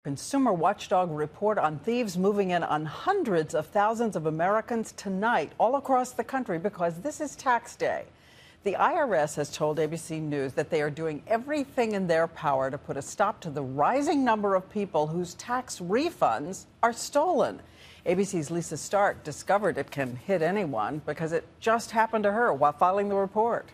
Consumer watchdog report on thieves moving in on hundreds of thousands of Americans tonight all across the country because this is tax day. The IRS has told ABC News that they are doing everything in their power to put a stop to the rising number of people whose tax refunds are stolen. ABC's Lisa Stark discovered it can hit anyone because it just happened to her while filing the report.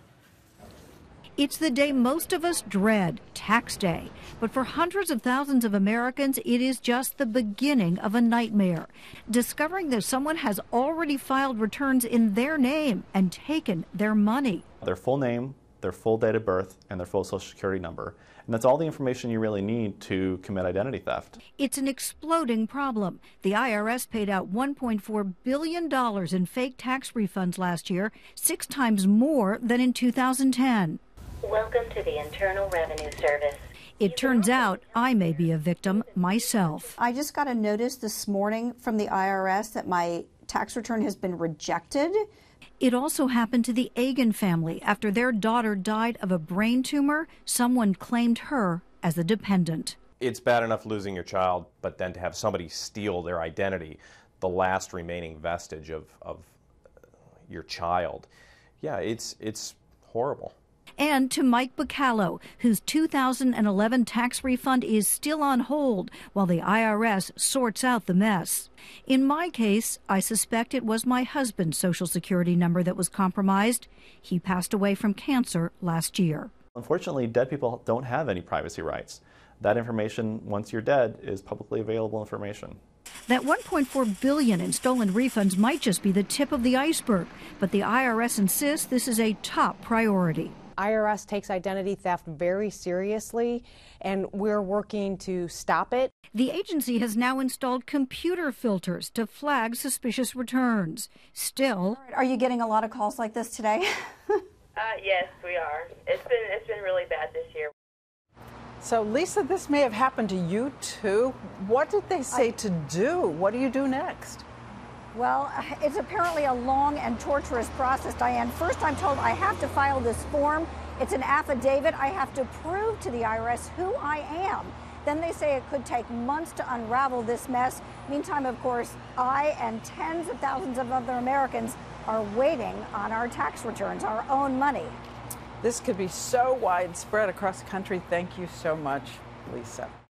It's the day most of us dread, tax day. But for hundreds of thousands of Americans, it is just the beginning of a nightmare. Discovering that someone has already filed returns in their name and taken their money. Their full name, their full date of birth, and their full Social Security number. And that's all the information you really need to commit identity theft. It's an exploding problem. The IRS paid out $1.4 billion in fake tax refunds last year, 6 times more than in 2010. Welcome to the Internal Revenue Service. It turns out I may be a victim myself. I just got a notice this morning from the IRS that my tax return has been rejected. It also happened to the Agan family. After their daughter died of a brain tumor, someone claimed her as a dependent. It's bad enough losing your child, but then to have somebody steal their identity, the last remaining vestige of your child. Yeah, it's horrible. And to Mike Bacallo, whose 2011 tax refund is still on hold while the IRS sorts out the mess. In my case, I suspect it was my husband's Social Security number that was compromised. He passed away from cancer last year. Unfortunately, dead people don't have any privacy rights. That information, once you're dead, is publicly available information. That $1.4 billion in stolen refunds might just be the tip of the iceberg, but the IRS insists this is a top priority. IRS takes identity theft very seriously, and we're working to stop it. The agency has now installed computer filters to flag suspicious returns. Still, Are you getting a lot of calls like this today? Yes, we are. It's been really bad this year. So, Lisa, this may have happened to you, too. What did they say to do? What do you do next? Well, it's apparently a long and torturous process, Diane. First, I'm told I have to file this form. It's an affidavit. I have to prove to the IRS who I am. Then they say it could take months to unravel this mess. Meantime, of course, I and tens of thousands of other Americans are waiting on our tax returns, our own money. This could be so widespread across the country. Thank you so much, Lisa.